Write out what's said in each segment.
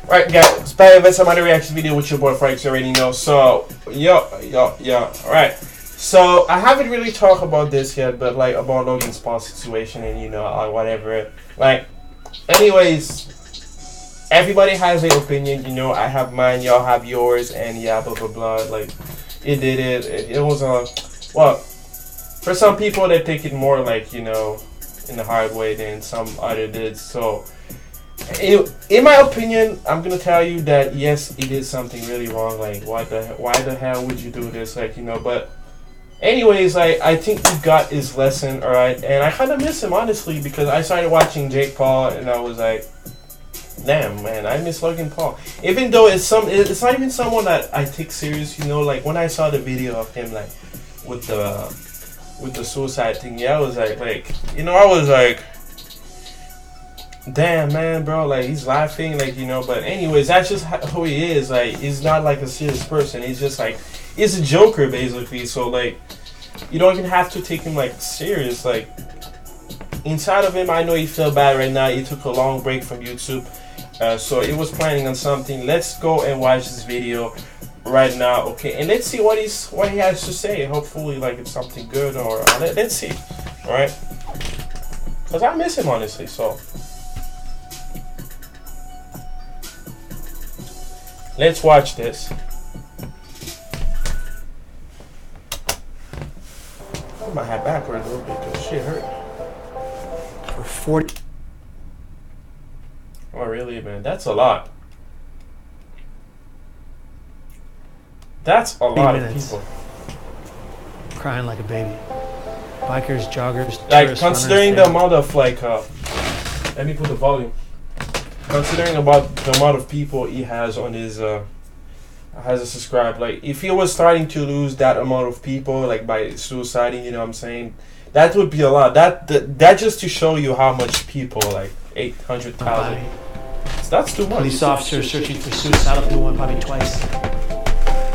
Alright guys, back with some other reaction video with your boy Far.X, you already know. So, alright. So, I haven't really talked about this yet, but like about Logan's Paul situation and whatever. Like, anyways, everybody has their opinion, I have mine, y'all have yours, and yeah, blah blah blah. Like, it did it. It was well, for some people they take it more like, in the hard way than some other did. So, in my opinion, I'm gonna tell you that yes, it is something really wrong. Like, why the hell would you do this? Like, but anyways, I think he got his lesson, alright, and I kind of miss him honestly because I started watching Jake Paul and I was like, damn man, I miss Logan Paul. Even though it's not even someone that I take serious, like when I saw the video of him like with the suicide thing, yeah, I was like, I was like, damn man, bro, like he's laughing, like, but anyways, that's just who he is. Like, he's not like a serious person. He's just like, he's a joker basically. So like, you don't even have to take him like serious. Like, inside of him, I know he feel bad right now. He took a long break from YouTube, so he was planning on something. Let's go and watch this video right now, okay? And let's see what he has to say. Hopefully, like, it's something good, or let's see, all right? Cause I miss him honestly. So let's watch this. I might have backwards a little bit because shit hurt. For 40. Oh really, man? That's a lot. That's a lot of people. Crying like a baby. Bikers, joggers, like, considering the amount of like, let me put the volume. Considering about the amount of people he has on his has a subscribe, like if he was starting to lose that amount of people like by suiciding, you know what I'm saying, that would be a lot. That just to show you how much people, like 800,000. That's too much. Police officers searching for suicidal people probably twice.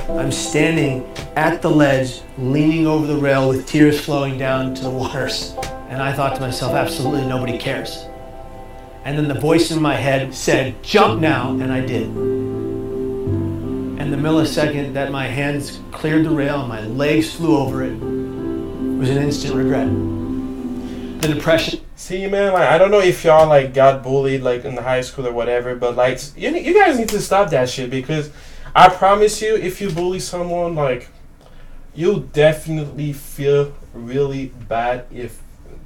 I'm standing at the ledge, leaning over the rail with tears flowing down to the waters, and I thought to myself, absolutely nobody cares. And then the voice in my head said, jump now, and I did. And the millisecond that my hands cleared the rail and my legs flew over it was an instant regret. The depression. See, man, like, I don't know if y'all like got bullied like in the high school or whatever, but like you guys need to stop that shit, because I promise you, if you bully someone, like, you'll definitely feel really bad if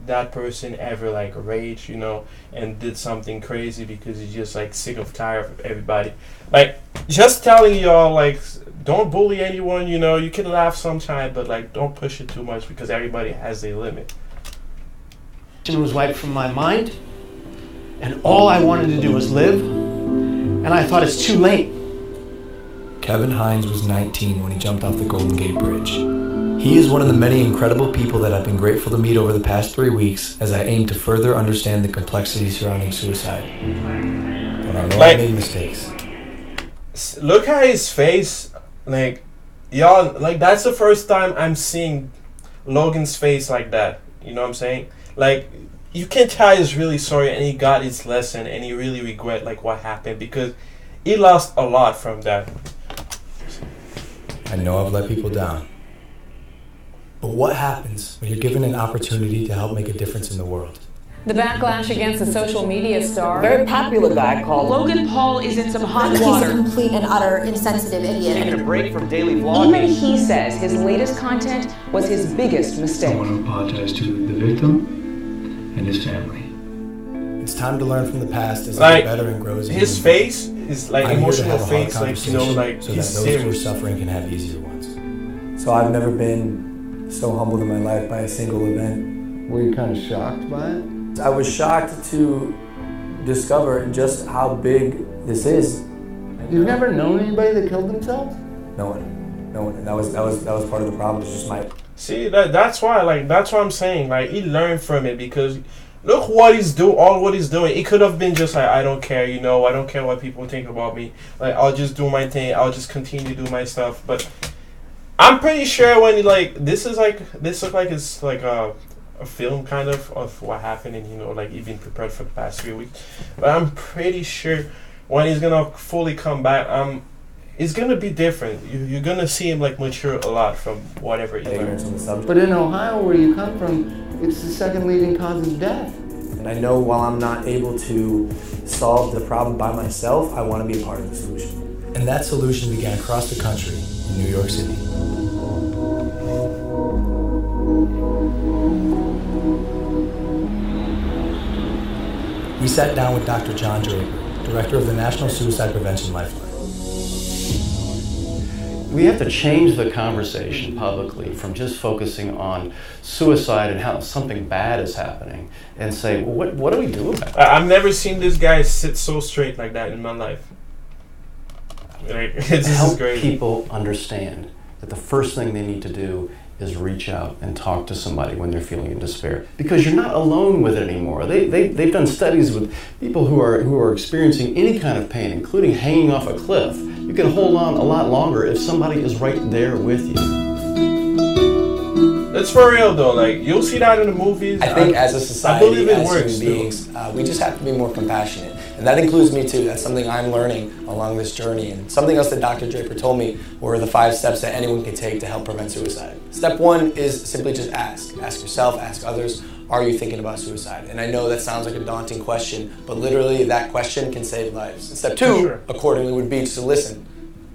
that person ever like rage, and did something crazy because he's just like sick of tired of everybody. Like, just telling y'all, like, don't bully anyone, you can laugh sometime, but like don't push it too much because everybody has a limit. It was wiped from my mind, and all I wanted to do was live, and I thought it's too late. Kevin Hines was 19 when he jumped off the Golden Gate Bridge. He is one of the many incredible people that I've been grateful to meet over the past 3 weeks as I aim to further understand the complexities surrounding suicide. But I know I made mistakes. Look at his face. Like, y'all, like, that's the first time I'm seeing Logan's face like that. You know what I'm saying? Like, you can tell he's really sorry and he got his lesson and he really regret like what happened, because he lost a lot from that. I know I've let people down. But what happens when you're given an opportunity to help make a difference in the world? The backlash against the social media star, very popular guy called Logan Paul, is in some hot water. He's a complete and utter insensitive idiot. Taking a break from daily vlogging. Even he says his latest content was his biggest mistake. I want to apologize to the victim and his family. It's time to learn from the past as like, I get better and grows. His face is like emotional face, like, like so he's that those who are serious. suffering can have easier ones. So I've never been so humbled in my life by a single event. Were you kind of shocked by it? I was shocked to discover just how big this is. You've never known anybody that killed themselves? No one. And that was part of the problem. It's just my. See, that's why, like, that's what I'm saying. Like, he learned from it, because look what he's doing. All what he's doing. It could have been just like, I don't care, I don't care what people think about me. Like, I'll just do my thing. I'll just continue to do my stuff. But I'm pretty sure when this look like it's like a film kind of what happened, and like he's been prepared for the past 3 weeks. But I'm pretty sure when he's gonna fully come back, it's gonna be different. You're gonna see him like mature a lot from whatever he learns. But in Ohio, where you come from, it's the second leading cause of death. And I know while I'm not able to solve the problem by myself, I want to be a part of the solution. And that solution began across the country in New York City. We sat down with Dr. John Draper, director of the National Suicide Prevention Lifeline. We have to change the conversation publicly from just focusing on suicide and how something bad is happening and say, well, what do we do about it? I've never seen this guy sit so straight like that in my life. Like, it's Help great. people understand that the first thing they need to do is reach out and talk to somebody when they're feeling in despair, because you're not alone with it anymore. They've done studies with people who are experiencing any kind of pain, including hanging off a cliff. You can hold on a lot longer if somebody is right there with you. It's for real though. Like, you'll see that in the movies. I think as a society, I believe it as works, human beings, we just have to be more compassionate. And that includes me too. That's something I'm learning along this journey. And something else that Dr. Draper told me were the 5 steps that anyone can take to help prevent suicide. Step 1 is simply just ask. Ask yourself, ask others, are you thinking about suicide? And I know that sounds like a daunting question, but literally that question can save lives. And step 2, accordingly, would be to listen.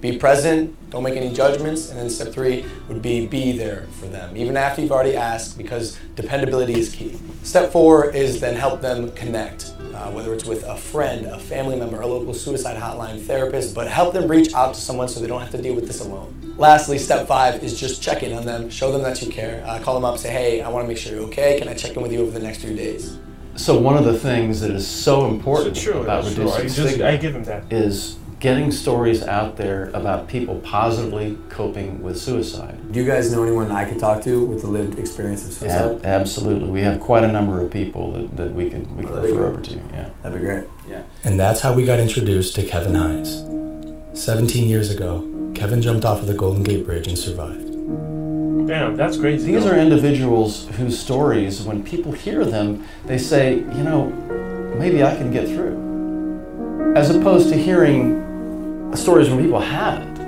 Be present, don't make any judgments, and then step 3 would be there for them, even after you've already asked, because dependability is key. Step 4 is then help them connect, whether it's with a friend, a family member, a local suicide hotline, therapist, but help them reach out to someone so they don't have to deal with this alone. Lastly, step 5 is just check in on them, show them that you care, call them up, say, hey, I want to make sure you're okay, can I check in with you over the next few days? So one of the things that is so important about reducing stigma I give him that. is getting stories out there about people positively coping with suicide. Do you guys know anyone I could talk to with a lived experience of suicide? Yeah, absolutely. We have quite a number of people that we can refer over to. Yeah, that'd be great. Yeah. And that's how we got introduced to Kevin Hines. 17 years ago, Kevin jumped off of the Golden Gate Bridge and survived. Damn, that's crazy. These are individuals whose stories, when people hear them, they say, you know, maybe I can get through. As opposed to hearing stories when people haven't.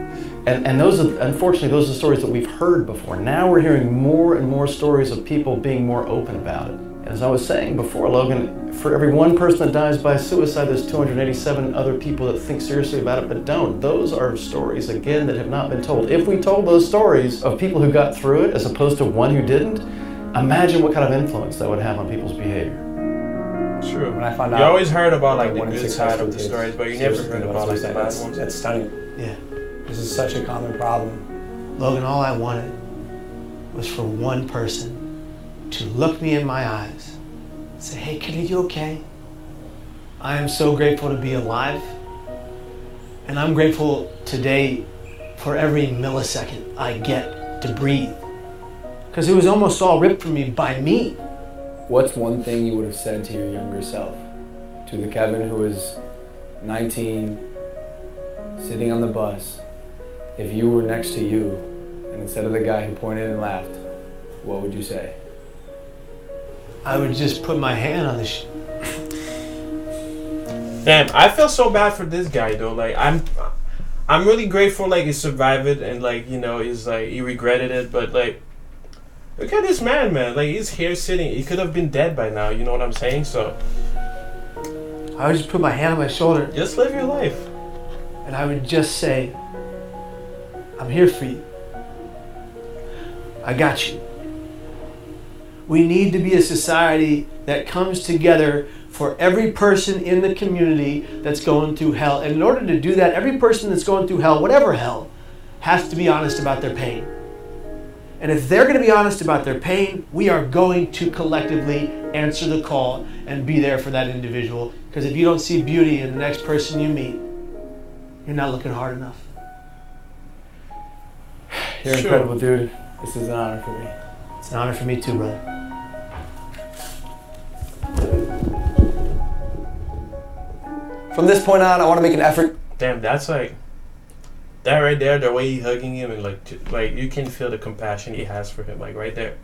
And those are, unfortunately, those are stories that we've heard before. Now we're hearing more and more stories of people being more open about it. And as I was saying before, Logan, for every 1 person that dies by suicide, there's 287 other people that think seriously about it but don't. Those are stories, again, that have not been told. If we told those stories of people who got through it as opposed to one who didn't, imagine what kind of influence that would have on people's behavior. True. When I found out, you always heard about like the one in good 6 side of the kids stories, but you never heard about like the bad ones. That's stunning. Yeah. This is such a common problem. Logan, all I wanted was for one person to look me in my eyes and say, hey, kid, are you okay? I am so grateful to be alive. And I'm grateful today for every millisecond I get to breathe. Because it was almost all ripped from me by me. What's one thing you would have said to your younger self? To the Kevin who was 19, sitting on the bus, if you were next to you, and instead of the guy who pointed and laughed, what would you say? I would just put my hand on the Damn, I feel so bad for this guy though. Like, I'm really grateful like he survived it and like, you know, he's like, he regretted it, but like, look at this man, like he's here sitting. He could have been dead by now, you know what I'm saying? So I would just put my hand on my shoulder. Just live your life. And I would just say, I'm here for you. I got you. We need to be a society that comes together for every person in the community that's going through hell. And in order to do that, every person that's going through hell, whatever hell, has to be honest about their pain. And if they're going to be honest about their pain, we are going to collectively answer the call and be there for that individual. Because if you don't see beauty in the next person you meet, you're not looking hard enough. You're incredible, dude. This is an honor for me. It's an honor for me too, brother. From this point on, I want to make an effort. Damn, that's like, that right there, the way he hugging him and like you can feel the compassion he has for him, like right there.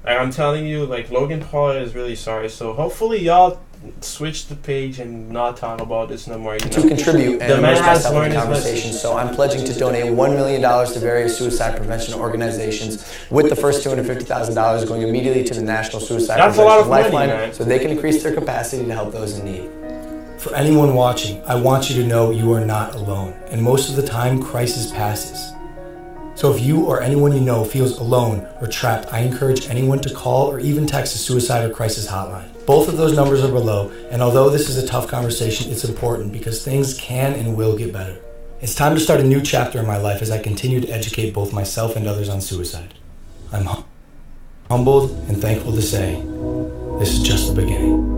Like I'm telling you, like Logan Paul is really sorry. So hopefully y'all switch the page and not talk about this no more. You know? To contribute and the man immerse has myself in learned the his conversation. lesson. So I'm pledging to donate $1 million to various suicide prevention organizations, with the first $250,000 going immediately to the National Suicide That's a lot Prevention of money, Lifeline, man. so they can increase their capacity to help those in need. For anyone watching, I want you to know you are not alone, and most of the time, crisis passes. So if you or anyone you know feels alone or trapped, I encourage anyone to call or even text the Suicide or Crisis Hotline. Both of those numbers are below, and although this is a tough conversation, it's important because things can and will get better. It's time to start a new chapter in my life as I continue to educate both myself and others on suicide. I'm humbled and thankful to say, this is just the beginning.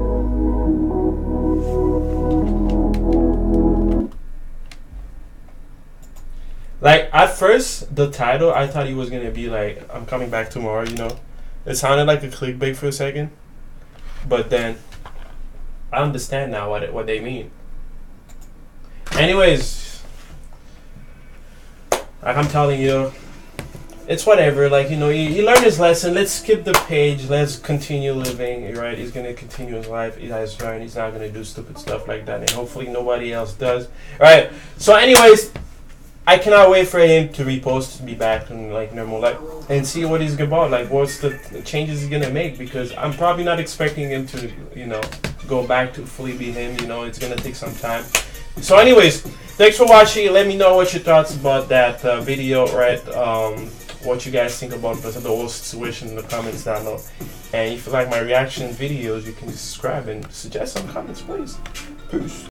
Like, at first, the title, I thought he was going to be like, I'm coming back tomorrow, you know. It sounded like a clickbait for a second. But then, I understand now what they mean. Anyways, like I'm telling you, it's whatever. Like, you know, he learned his lesson. Let's skip the page. Let's continue living, right? He's going to continue his life. He has learned. He's not going to do stupid stuff like that. And hopefully nobody else does. Right. So anyways, I cannot wait for him to repost, to be back in like normal life, and see what he's about. Like, what's the changes he's gonna make? Because I'm probably not expecting him to, you know, go back to fully be him. You know, it's gonna take some time. So, anyways, thanks for watching. Let me know what your thoughts about that video, right? What you guys think about the whole situation in the comments down below. And if you like my reaction videos, you can subscribe and suggest some comments, please. Peace.